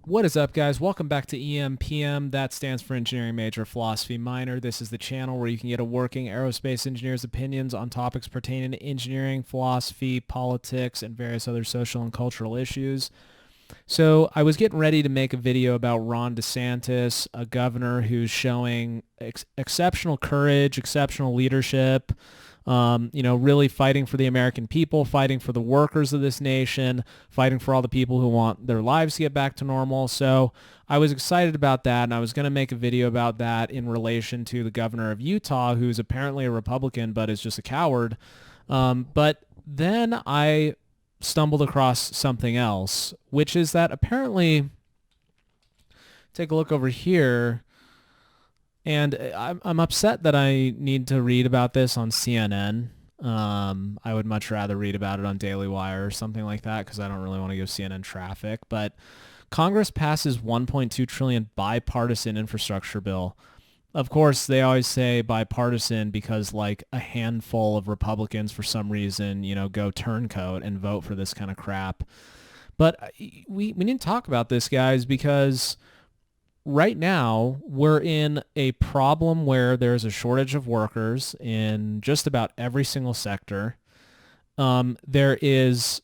What is up, guys? Welcome back to EMPM. That stands for Engineering Major, Philosophy Minor. This is the channel where you can get a working aerospace engineer's opinions on topics pertaining to engineering, philosophy, politics, and various other social and cultural issues. So I was getting ready to make a video about Ron DeSantis, a governor who's showing exceptional courage, exceptional leadership, really fighting for the American people, fighting for the workers of this nation, fighting for all the people who want their lives to get back to normal. So I was excited about that, and I was going to make a video about that in relation to the governor of Utah, who's apparently a Republican but is just a coward. But then I stumbled across something else, which is that apparently, take a look over here, and I'm upset that I need to read about this on CNN. I would much rather read about it on Daily Wire or something like that because I don't really want to give CNN traffic. But Congress passes $1.2 trillion bipartisan infrastructure bill. Of course, they always say bipartisan because like a handful of Republicans for some reason, go turncoat and vote for this kind of crap. But we need to talk about this, guys, because right now, we're in a problem where there's a shortage of workers in just about every single sector. There is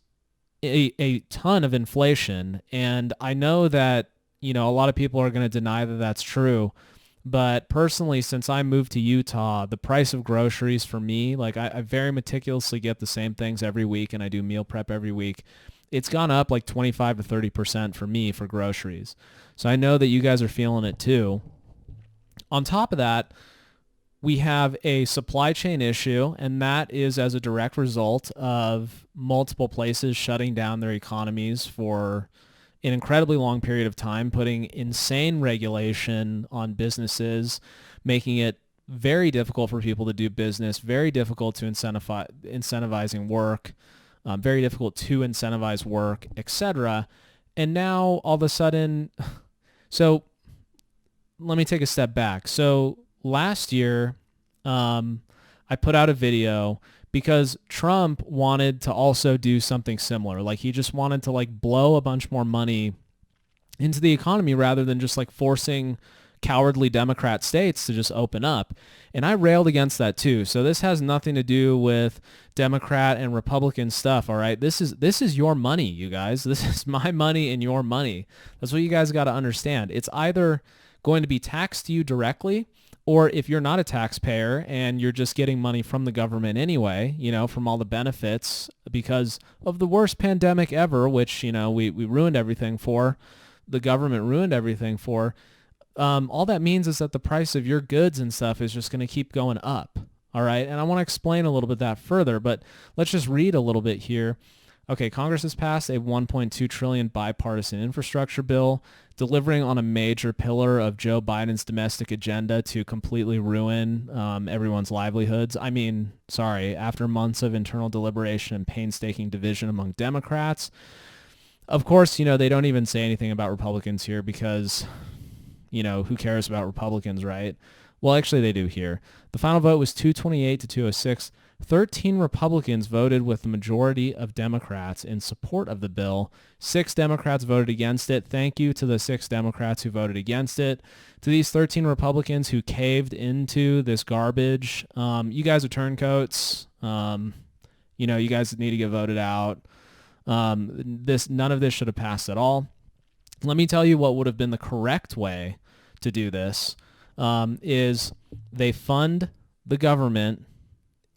a ton of inflation, and I know that, a lot of people are going to deny that that's true. But personally, since I moved to Utah, the price of groceries for me, like I very meticulously get the same things every week, and I do meal prep every week. It's gone up like 25 to 30% for me for groceries. So I know that you guys are feeling it too. On top of that, we have a supply chain issue, and that is as a direct result of multiple places shutting down their economies for an incredibly long period of time, putting insane regulation on businesses, making it very difficult for people to do business, very difficult to incentivizing work, very difficult to incentivize work, etc. And now all of a sudden, so let me take a step back. So last year, I put out a video because Trump wanted to also do something similar. Like he just wanted to like blow a bunch more money into the economy rather than just like forcing cowardly Democrat states to just open up. And I railed against that too. So this has nothing to do with Democrat and Republican stuff, all right? This is your money, you guys. This is my money and your money. That's what you guys got to understand. It's either going to be taxed to you directly, or if you're not a taxpayer and you're just getting money from the government anyway, from all the benefits because of the worst pandemic ever, which, we ruined everything for, the government ruined everything for, all that means is that the price of your goods and stuff is just going to keep going up. All right. And I want to explain a little bit that further, but let's just read a little bit here. Okay. Congress has passed a $1.2 trillion bipartisan infrastructure bill, delivering on a major pillar of Joe Biden's domestic agenda to completely ruin everyone's livelihoods. I mean, sorry, after months of internal deliberation and painstaking division among Democrats, of course, they don't even say anything about Republicans here because who cares about Republicans, right? Well, actually, they do here. The final vote was 228 to 206. 13 Republicans voted with the majority of Democrats in support of the bill. 6 Democrats voted against it. Thank you to the 6 Democrats who voted against it. To these 13 Republicans who caved into this garbage, you guys are turncoats. You guys need to get voted out. None of this should have passed at all. Let me tell you what would have been the correct way to do this, is they fund the government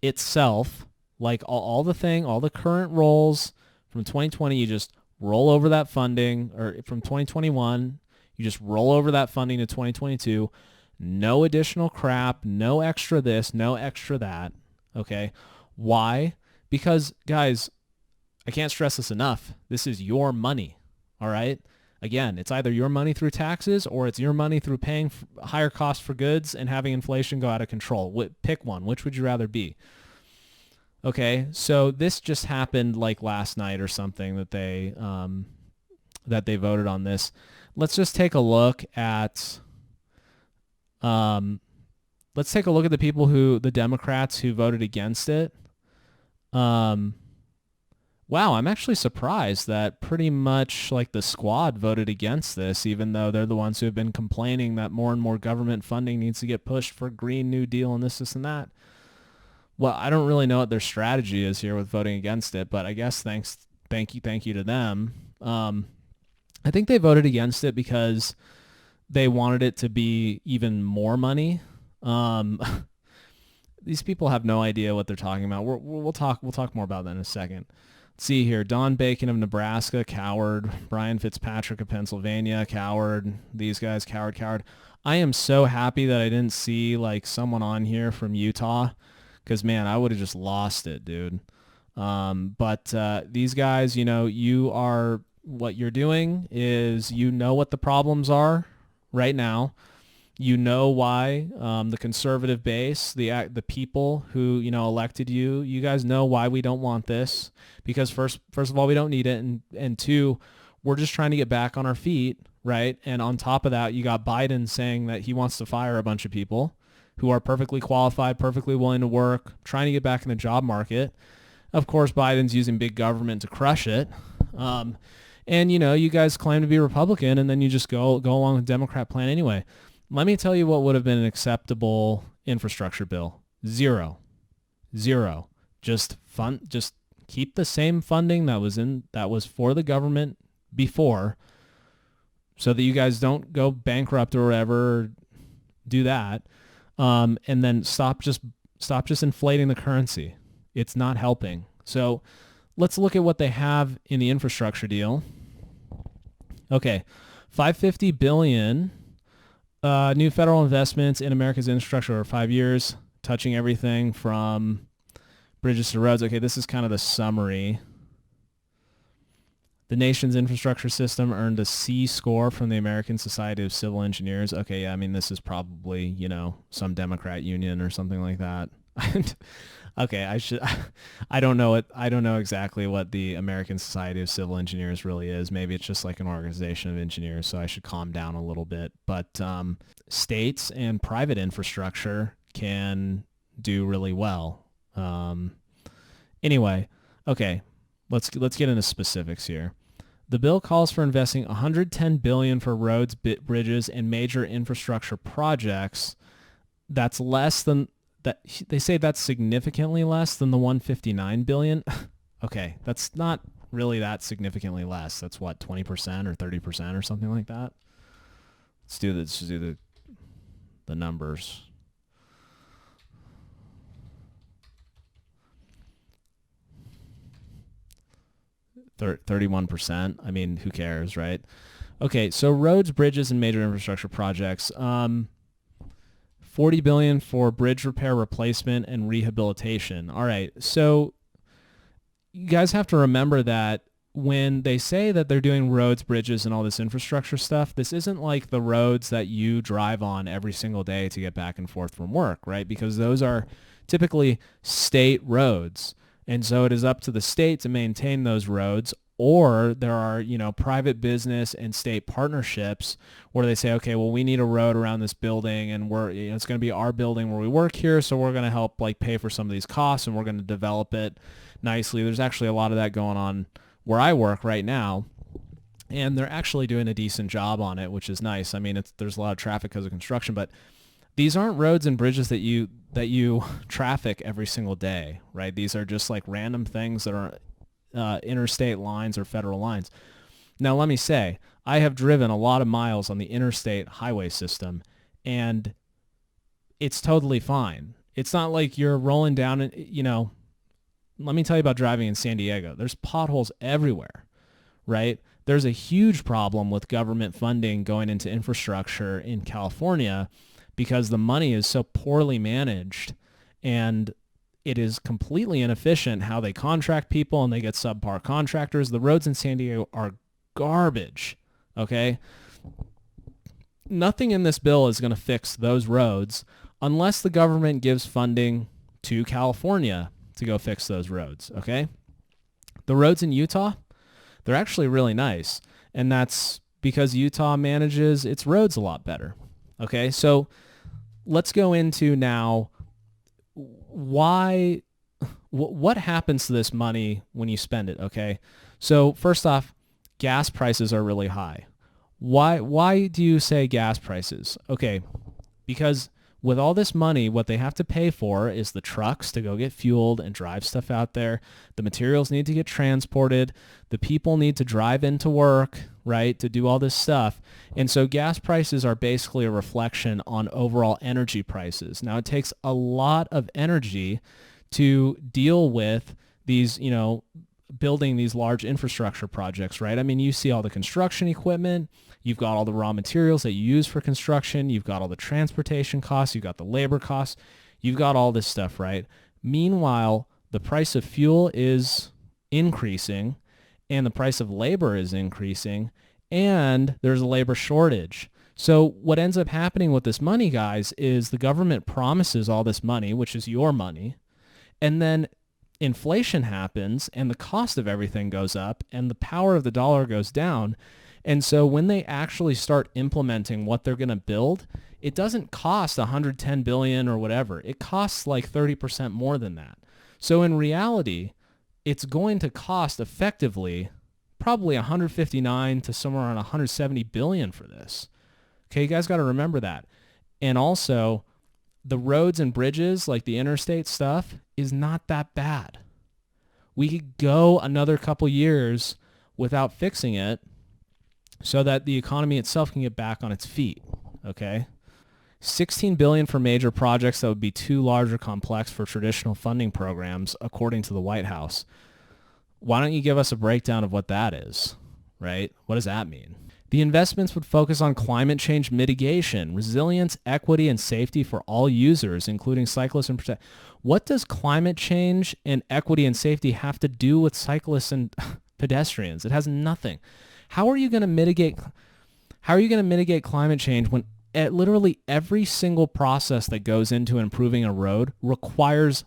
itself, like all the current rolls from 2020, you just roll over that funding, or from 2021, you just roll over that funding to 2022. No additional crap, no extra this, no extra that. Okay. Why? Because, guys, I can't stress this enough. This is your money. All right. Again, it's either your money through taxes or it's your money through paying higher costs for goods and having inflation go out of control. Pick one. Which would you rather be? Okay, so this just happened like last night or something that they voted on this. Let's just take a look at the Democrats who voted against it. Wow, I'm actually surprised that pretty much like the squad voted against this, even though they're the ones who have been complaining that more and more government funding needs to get pushed for Green New Deal and this, and that. Well, I don't really know what their strategy is here with voting against it, but I guess thank you to them. I think they voted against it because they wanted it to be even more money. Um, these people have no idea what they're talking about. We'll talk more about that in a second. Let's see here. Don Bacon of Nebraska, coward. Brian Fitzpatrick of Pennsylvania, coward. These guys, coward. I am so happy that I didn't see like someone on here from Utah, because man, I would have just lost it, dude. But these guys, what you're doing is you know what the problems are right now. You know why the conservative base, the people who elected you, you guys know why we don't want this, because first of all, we don't need it, and two, we're just trying to get back on our feet, right? And on top of that, you got Biden saying that he wants to fire a bunch of people who are perfectly qualified, perfectly willing to work, trying to get back in the job market. Of course, Biden's using big government to crush it. And you guys claim to be Republican, and then you just go along with the Democrat plan anyway. Let me tell you what would have been an acceptable infrastructure bill. Zero. Just keep the same funding that was for the government before, so that you guys don't go bankrupt or whatever, do that. And then stop just inflating the currency. It's not helping. So let's look at what they have in the infrastructure deal. Okay, $550 billion new federal investments in America's infrastructure over 5 years, touching everything from bridges to roads. Okay, this is kind of the summary. The nation's infrastructure system earned a C score from the American Society of Civil Engineers. Okay, yeah, I mean, this is probably, some Democrat union or something like that. Okay, I don't know exactly what the American Society of Civil Engineers really is. Maybe it's just like an organization of engineers, so I should calm down a little bit. But states and private infrastructure can do really well. Anyway, okay, let's get into specifics here. The bill calls for investing $110 billion for roads, bridges, and major infrastructure projects. That's less than that. They say that's significantly less than the $159 billion. Okay, that's not really that significantly less. That's what, 20% or 30% or something like that. Let's do the numbers. 31%. I mean, who cares, right? Okay, so roads, bridges, and major infrastructure projects. $40 billion for bridge repair, replacement, and rehabilitation. All right, so you guys have to remember that when they say that they're doing roads, bridges, and all this infrastructure stuff, this isn't like the roads that you drive on every single day to get back and forth from work, right? Because those are typically state roads. And so it is up to the state to maintain those roads, or there are, private business and state partnerships where they say, okay, well, we need a road around this building, and it's going to be our building where we work here, so we're going to help pay for some of these costs, and we're going to develop it nicely. There's actually a lot of that going on where I work right now, and they're actually doing a decent job on it, which is nice. I mean, there's a lot of traffic because of construction, but these aren't roads and bridges that you traffic every single day, right? These are just random things that are interstate lines or federal lines. Now, let me say, I have driven a lot of miles on the interstate highway system, and it's totally fine. It's not like you're rolling down and, let me tell you about driving in San Diego. There's potholes everywhere, right? There's a huge problem with government funding going into infrastructure in California, because the money is so poorly managed, and it is completely inefficient how they contract people, and they get subpar contractors. The roads in San Diego are garbage, okay? Nothing in this bill is going to fix those roads unless the government gives funding to California to go fix those roads, okay? The roads in Utah, they're actually really nice, and that's because Utah manages its roads a lot better, okay? So let's go into now why what happens to this money when you spend it, okay? So first off, gas prices are really high. Why do you say gas prices? Okay, because with all this money, what they have to pay for is the trucks to go get fueled and drive stuff out there. The materials need to get transported. The people need to drive into work, right, to do all this stuff. And so gas prices are basically a reflection on overall energy prices. Now, it takes a lot of energy to deal with these, building these large infrastructure projects, right? I mean, you see all the construction equipment, you've got all the raw materials that you use for construction, you've got all the transportation costs, you've got the labor costs, you've got all this stuff, right? Meanwhile, the price of fuel is increasing and the price of labor is increasing and there's a labor shortage. So what ends up happening with this money, guys, is the government promises all this money, which is your money, and then inflation happens and the cost of everything goes up and the power of the dollar goes down. And so when they actually start implementing what they're going to build, it doesn't cost 110 billion or whatever. It costs like 30% more than that. So in reality, it's going to cost effectively probably 159 to somewhere around 170 billion for this. Okay, you guys got to remember that. And also, the roads and bridges, like the interstate stuff, is not that bad. We could go another couple years without fixing it so that the economy itself can get back on its feet, okay? 16 billion for major projects that would be too large or complex for traditional funding programs, according to the White House. Why don't you give us a breakdown of what that is, right? What does that mean? The investments would focus on climate change mitigation, resilience, equity, and safety for all users, including cyclists and pedestrians. What does climate change and equity and safety have to do with cyclists and pedestrians? It has nothing. How are you going to mitigate climate change when literally every single process that goes into improving a road requires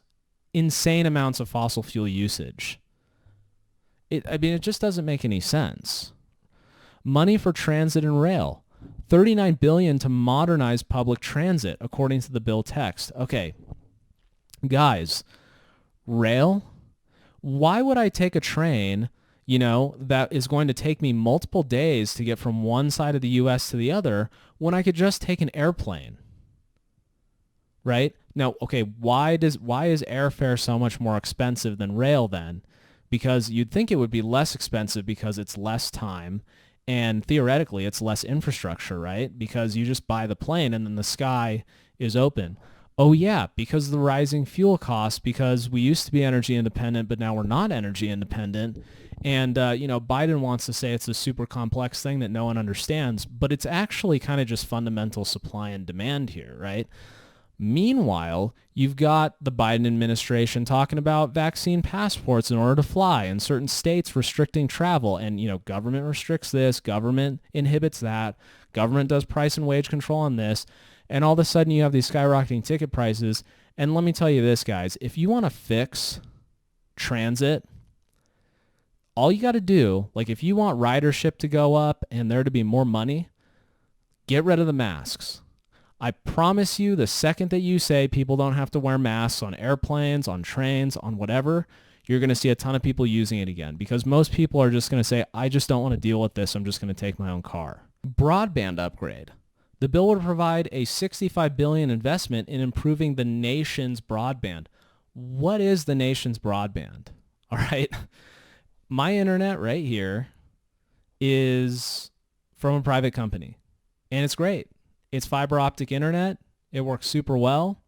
insane amounts of fossil fuel usage? It just doesn't make any sense. Money for transit and rail, $39 billion to modernize public transit, according to the bill text. Okay, guys, rail? Why would I take a train, that is going to take me multiple days to get from one side of the U.S. to the other when I could just take an airplane? Right? Now, okay, why is airfare so much more expensive than rail then? Because you'd think it would be less expensive because it's less time. And theoretically, it's less infrastructure, right? Because you just buy the plane and then the sky is open. Oh, yeah, because of the rising fuel costs, because we used to be energy independent, but now we're not energy independent. And, Biden wants to say it's a super complex thing that no one understands, but it's actually kind of just fundamental supply and demand here, right? Meanwhile, you've got the Biden administration talking about vaccine passports in order to fly and certain states restricting travel. And, government restricts this, government inhibits that, government does price and wage control on this. And all of a sudden you have these skyrocketing ticket prices. And let me tell you this, guys, if you want to fix transit, all you got to do, like if you want ridership to go up and there to be more money, get rid of the masks. I promise you, the second that you say people don't have to wear masks on airplanes, on trains, on whatever, you're going to see a ton of people using it again because most people are just going to say, I just don't want to deal with this. I'm just going to take my own car. Broadband upgrade. The bill would provide a $65 billion investment in improving the nation's broadband. What is the nation's broadband? All right. My internet right here is from a private company, and it's great. It's fiber optic internet. It works super well.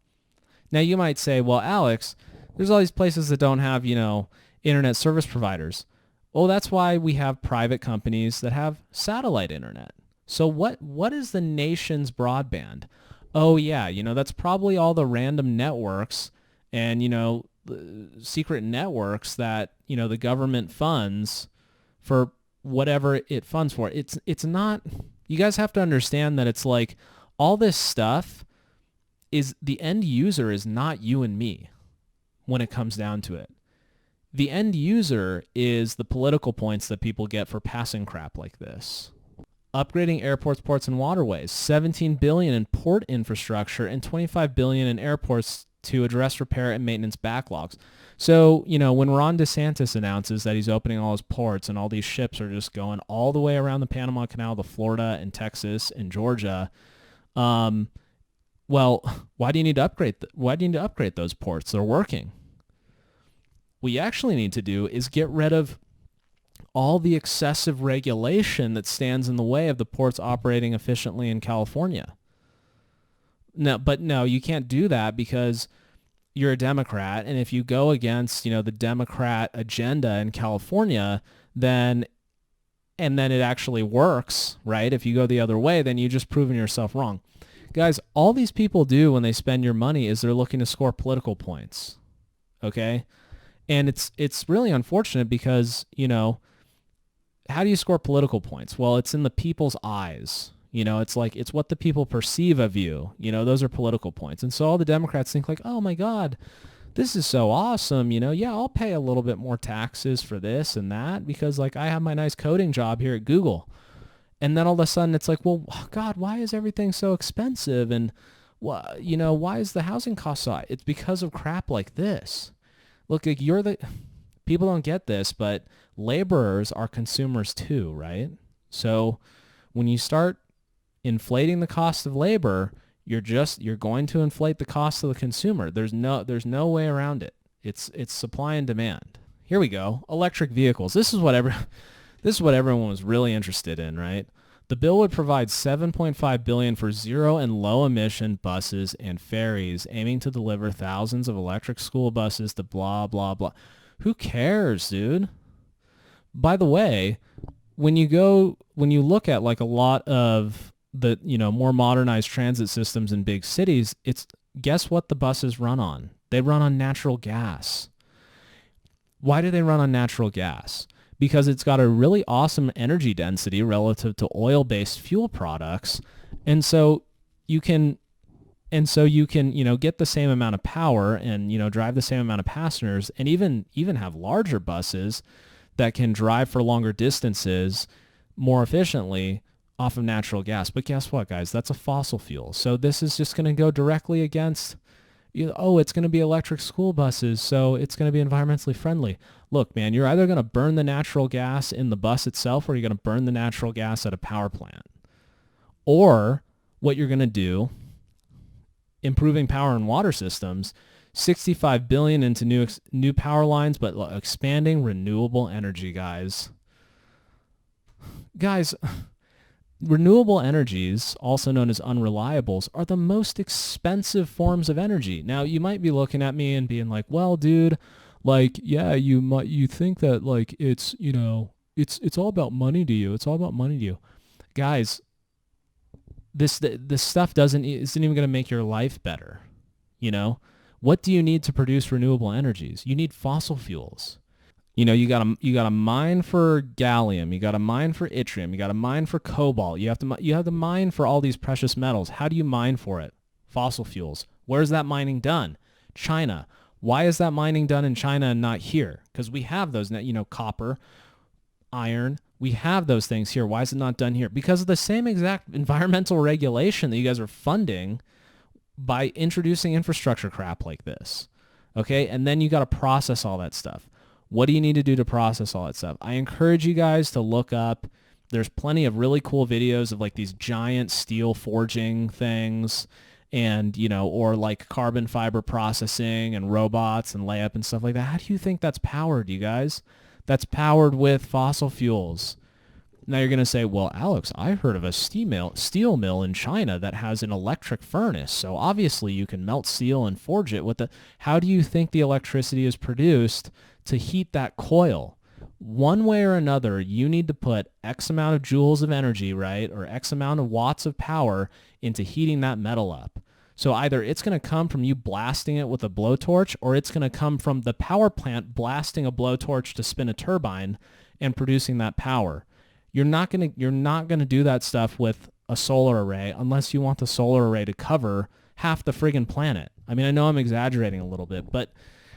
Now you might say, well, Alex, there's all these places that don't have, internet service providers. Well, that's why we have private companies that have satellite internet. So what is the nation's broadband? Oh yeah, that's probably all the random networks and, secret networks that, the government funds for whatever it funds for. It's not, you guys have to understand that it's like all this stuff is the end user is not you and me when it comes down to it. The end user is the political points that people get for passing crap like this. Upgrading airports, ports, and waterways, $17 billion in port infrastructure and $25 billion in airports to address repair and maintenance backlogs. So, when Ron DeSantis announces that he's opening all his ports and all these ships are just going all the way around the Panama Canal to Florida and Texas and Georgia, well, why do you need to upgrade? Why do you need to upgrade those ports? They're working. What you actually need to do is get rid of all the excessive regulation that stands in the way of the ports operating efficiently in California. No, you can't do that because you're a Democrat, and if you go against, the Democrat agenda in California, then it actually works, right? If you go the other way, then you just proven yourself wrong. Guys, all these people do when they spend your money is they're looking to score political points, okay? And it's really unfortunate because, how do you score political points? Well, it's in the people's eyes. It's what the people perceive of you. Those are political points. And so all the Democrats think like, oh my God, this is so awesome. Yeah, I'll pay a little bit more taxes for this and that because like I have my nice coding job here at Google. And then all of a sudden it's like, well, God, why is everything so expensive? And why is the housing cost so high? It's because of crap like this. Look, like people don't get this, but laborers are consumers too, right? So when you start inflating the cost of labor, you're going to inflate the cost of the consumer. There's no way around it. It's supply and demand. Here we go. Electric vehicles. This is what everyone was really interested in, right? The bill would provide $7.5 billion for zero and low emission buses and ferries, aiming to deliver thousands of electric school buses to blah blah blah. Who cares, dude? By the way, when you look at like a lot of the, more modernized transit systems in big cities, guess what the buses run on? They run on natural gas. Why do they run on natural gas? Because it's got a really awesome energy density relative to oil-based fuel products. And so you can, get the same amount of power and, drive the same amount of passengers and even have larger buses that can drive for longer distances more efficiently off of natural gas. But guess what, guys? That's a fossil fuel. So this is just going to go directly against, it's going to be electric school buses, so it's going to be environmentally friendly. Look, man, you're either going to burn the natural gas in the bus itself or you're going to burn the natural gas at a power plant. Or what you're going to do, improving power and water systems, $65 billion into new power lines, but expanding renewable energy, guys. Guys, renewable energies, also known as unreliables, are the most expensive forms of energy. Now, you might be looking at me and being like, well, dude, like, yeah, you think that like it's all about money to you. It's all about money to you. Guys, this stuff isn't even going to make your life better. What do you need to produce renewable energies? You need fossil fuels. You got to mine for gallium, you got to mine for yttrium, you got to mine for cobalt. You have to mine for all these precious metals. How do you mine for it? Fossil fuels. Where's that mining done? China. Why is that mining done in China and not here? Because we have those, copper, iron. We have those things here. Why is it not done here? Because of the same exact environmental regulation that you guys are funding by introducing infrastructure crap like this. Okay? And then you got to process all that stuff. What do you need to do to process all that stuff? I encourage you guys to look up. There's plenty of really cool videos of like these giant steel forging things and, or like carbon fiber processing and robots and layup and stuff like that. How do you think that's powered, you guys? That's powered with fossil fuels. Now you're going to say, well, Alex, I heard of a steel mill in China that has an electric furnace. So obviously you can melt steel and forge it with how do you think the electricity is produced to heat that coil? One way or another, you need to put X amount of joules of energy, right? Or X amount of watts of power into heating that metal up. So either it's going to come from you blasting it with a blowtorch, or it's going to come from the power plant blasting a blowtorch to spin a turbine and producing that power. You're not going to do that stuff with a solar array unless you want the solar array to cover half the friggin' planet. I mean, I know I'm exaggerating a little bit, but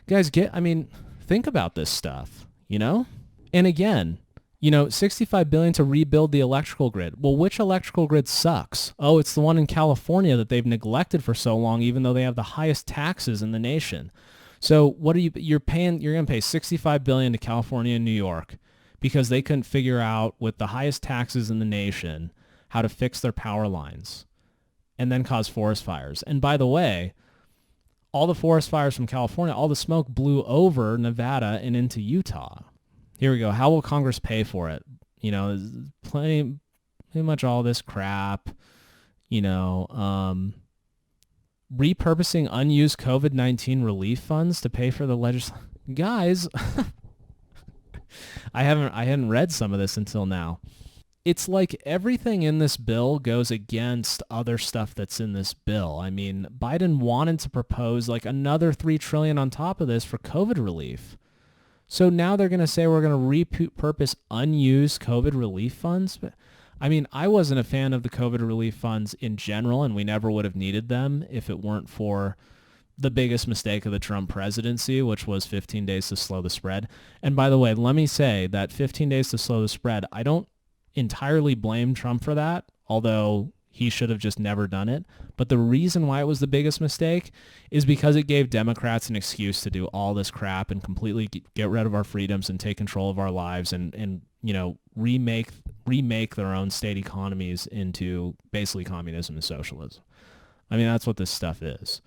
guys, think about this stuff, And again, $65 billion to rebuild the electrical grid. Well, which electrical grid sucks? Oh, it's the one in California that they've neglected for so long, even though they have the highest taxes in the nation. So what are you're going to pay $65 billion to California and New York because they couldn't figure out, with the highest taxes in the nation, how to fix their power lines and then cause forest fires. And by the way, all the forest fires from California, all the smoke blew over Nevada and into Utah. Here we go. How will Congress pay for it? Pretty much all this crap. Repurposing unused COVID-19 relief funds to pay for the legislation. Guys, I hadn't read some of this until now. It's like everything in this bill goes against other stuff that's in this bill. I mean, Biden wanted to propose like another $3 trillion on top of this for COVID relief. So now they're going to say we're going to repurpose unused COVID relief funds. I mean, I wasn't a fan of the COVID relief funds in general, and we never would have needed them if it weren't for the biggest mistake of the Trump presidency, which was 15 days to slow the spread. And by the way, let me say that 15 days to slow the spread, I don't entirely blame Trump for that, although he should have just never done it. But the reason why it was the biggest mistake is because it gave Democrats an excuse to do all this crap and completely get rid of our freedoms and take control of our lives and remake their own state economies into basically communism and socialism. I mean, that's what this stuff is.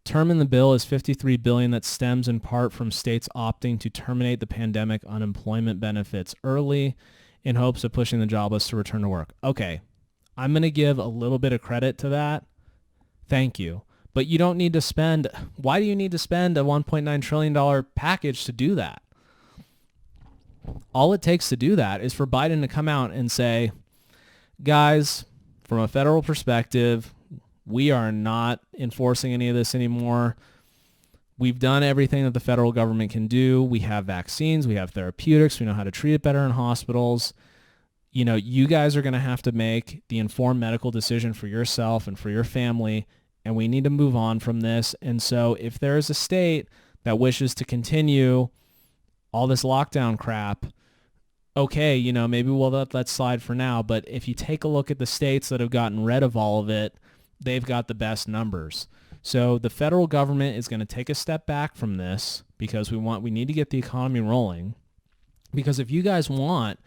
Term in the bill is $53 billion that stems in part from states opting to terminate the pandemic unemployment benefits early in hopes of pushing the jobless to return to work. Okay, I'm going to give a little bit of credit to that. Thank you. But you don't need to spend, why do you need to spend a $1.9 trillion package to do that? All it takes to do that is for Biden to come out and say, guys, from a federal perspective, we are not enforcing any of this anymore. We've done everything that the federal government can do. We have vaccines. We have therapeutics. We know how to treat it better in hospitals. You guys are going to have to make the informed medical decision for yourself and for your family, and we need to move on from this. And so if there is a state that wishes to continue all this lockdown crap, okay, maybe we'll let that slide for now. But if you take a look at the states that have gotten rid of all of it, they've got the best numbers. So the federal government is going to take a step back from this because we need to get the economy rolling. Because if you guys want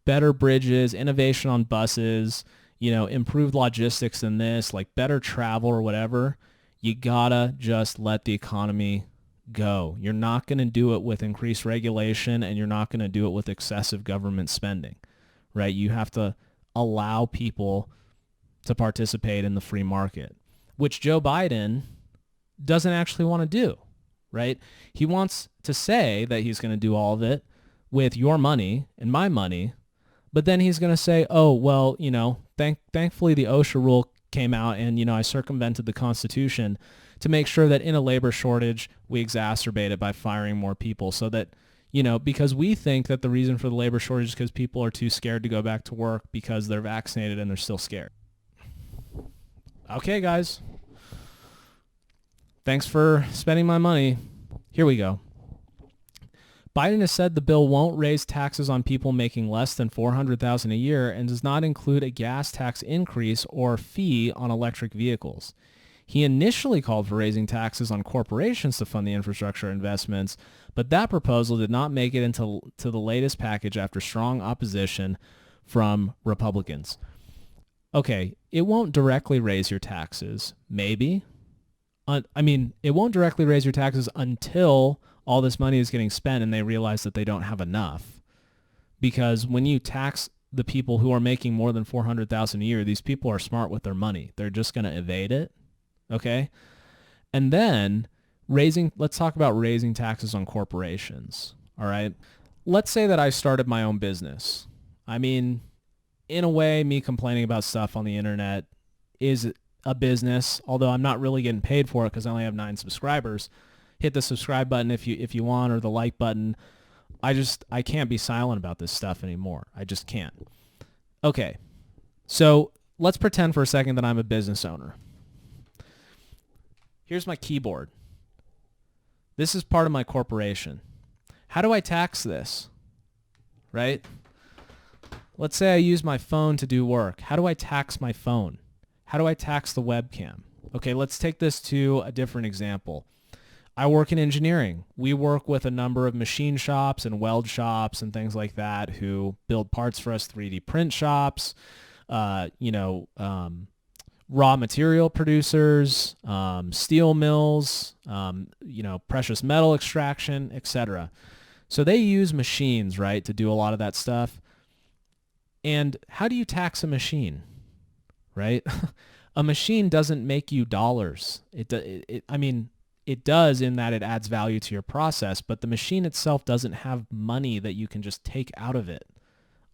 better bridges, innovation on buses, improved logistics than this, like better travel or whatever, you gotta just let the economy go. You're not going to do it with increased regulation, and you're not going to do it with excessive government spending, right? You have to allow people to participate in the free market, which Joe Biden doesn't actually want to do, right? He wants to say that he's going to do all of it with your money and my money, but then he's going to say, oh, well, thankfully the OSHA rule came out and, I circumvented the Constitution to make sure that in a labor shortage, we exacerbate it by firing more people so that, because we think that the reason for the labor shortage is because people are too scared to go back to work because they're vaccinated and they're still scared. Okay, guys. Thanks for spending my money. Here we go. Biden has said the bill won't raise taxes on people making less than $400,000 a year and does not include a gas tax increase or fee on electric vehicles. He initially called for raising taxes on corporations to fund the infrastructure investments, but that proposal did not make it into the latest package after strong opposition from Republicans. Okay, it won't directly raise your taxes. Maybe. It won't directly raise your taxes until all this money is getting spent and they realize that they don't have enough. Because when you tax the people who are making more than $400,000 a year, these people are smart with their money. They're just going to evade it. Okay? And then let's talk about raising taxes on corporations. All right? Let's say that I started my own business. In a way, me complaining about stuff on the internet is a business, although I'm not really getting paid for it because I only have 9 subscribers. Hit the subscribe button if you want, or the like button. I can't be silent about this stuff anymore. I just can't. Okay, so let's pretend for a second that I'm a business owner. Here's my keyboard. This is part of my corporation. How do I tax this? Right? Let's say I use my phone to do work. How do I tax my phone? How do I tax the webcam? Okay, let's take this to a different example. I work in engineering. We work with a number of machine shops and weld shops and things like that who build parts for us, 3D print shops, raw material producers, steel mills, precious metal extraction, etc. So they use machines, right, to do a lot of that stuff. And how do you tax a machine, right? A machine doesn't make you dollars. It does in that it adds value to your process, but the machine itself doesn't have money that you can just take out of it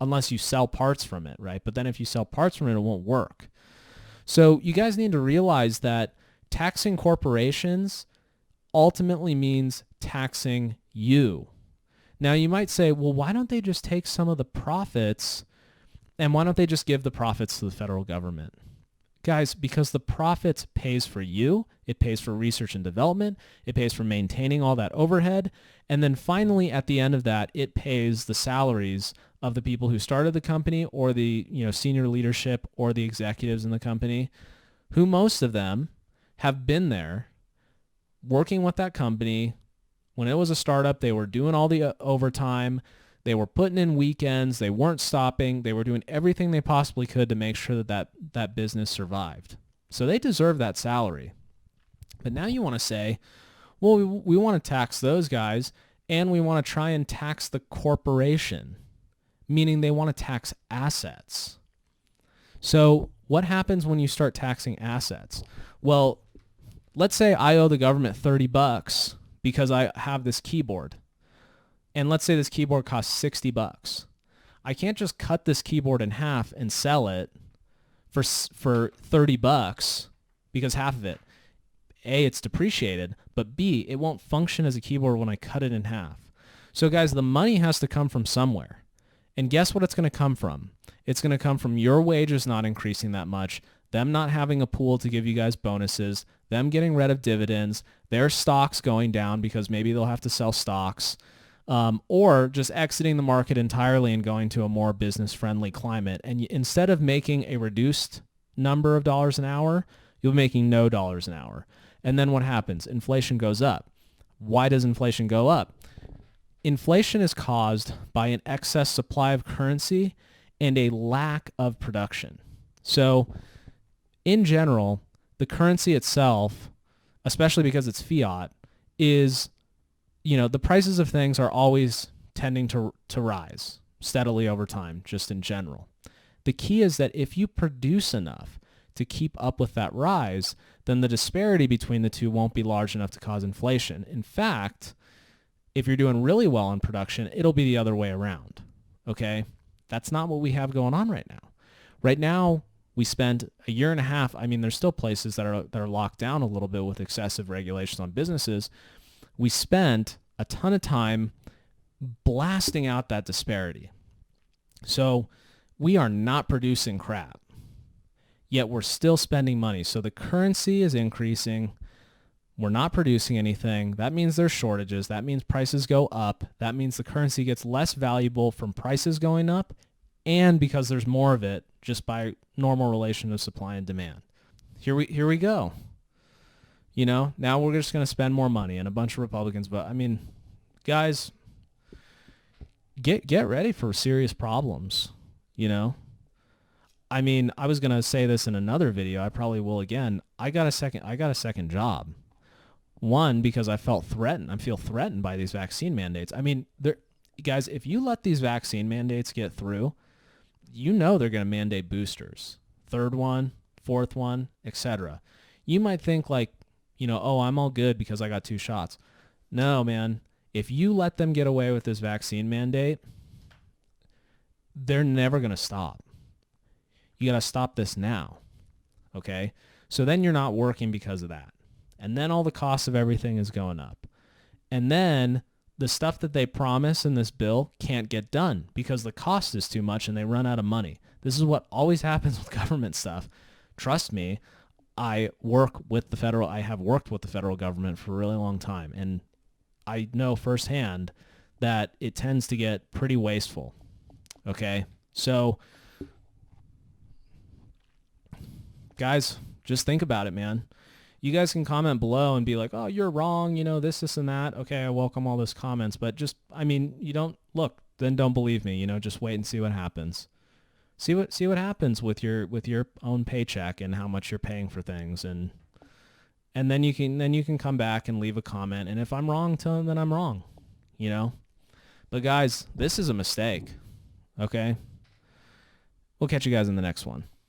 unless you sell parts from it, right? But then if you sell parts from it, it won't work. So you guys need to realize that taxing corporations ultimately means taxing you. Now you might say, well, why don't they just take some of the profits and why don't they just give the profits to the federal government? Guys, because the profits pays for you, it pays for research and development, it pays for maintaining all that overhead, and then finally at the end of that, it pays the salaries of the people who started the company or the senior leadership or the executives in the company, who most of them have been there working with that company. When it was a startup, they were doing all the overtime. They were putting in weekends. They weren't stopping. They were doing everything they possibly could to make sure that business survived. So they deserve that salary. But now you want to say, well, we want to tax those guys and we want to try and tax the corporation, meaning they want to tax assets. So what happens when you start taxing assets? Well, let's say I owe the government $30 because I have this keyboard. And let's say this keyboard costs $60. I can't just cut this keyboard in half and sell it for $30 because half of it, A, it's depreciated, but B, it won't function as a keyboard when I cut it in half. So guys, the money has to come from somewhere. And guess what it's going to come from? It's going to come from your wages not increasing that much, them not having a pool to give you guys bonuses, them getting rid of dividends, their stocks going down because maybe they'll have to sell stocks, or just exiting the market entirely and going to a more business-friendly climate. And instead of making a reduced number of dollars an hour, you'll be making no dollars an hour. And then what happens? Inflation goes up. Why does inflation go up? Inflation is caused by an excess supply of currency and a lack of production. So in general, the currency itself, especially because it's fiat, is, the prices of things are always tending to rise steadily over time, just in general. The key is that if you produce enough to keep up with that rise, then the disparity between the two won't be large enough to cause inflation. In fact, if you're doing really well in production, it'll be the other way around, okay? That's not what we have going on right now. Right now, we spent a year and a half. I mean, there's still places that are locked down a little bit with excessive regulations on businesses. We spent a ton of time blasting out that disparity. So we are not producing crap, yet we're still spending money. So the currency is increasing. We're not producing anything. That means there's shortages. That means prices go up. That means the currency gets less valuable from prices going up and because there's more of it just by normal relation of supply and demand. Here we go. Now we're just going to spend more money and a bunch of Republicans. But I mean, guys, get ready for serious problems, I mean, I was going to say this in another video. I probably will again. I got a second job. One, because I feel threatened by these vaccine mandates. I mean, guys, if you let these vaccine mandates get through, they're going to mandate boosters. Third one, fourth one, etc. You might think like, oh, I'm all good because I got 2 shots. No, man. If you let them get away with this vaccine mandate, they're never going to stop. You got to stop this now. Okay? So then you're not working because of that. And then all the costs of everything is going up. And then the stuff that they promise in this bill can't get done because the cost is too much and they run out of money. This is what always happens with government stuff. Trust me, I have worked with the federal government for a really long time. And I know firsthand that it tends to get pretty wasteful. Okay? So, guys, just think about it, man. You guys can comment below and be like, oh, you're wrong, you know, this and that. Okay, I welcome all those comments. But just, I mean, you don't, look, then don't believe me. You know, just wait and see what happens. See what happens with your own paycheck and how much you're paying for things. And then you can come back and leave a comment. And if I'm wrong, tell them that I'm wrong, you know. But guys, this is a mistake, okay? We'll catch you guys in the next one.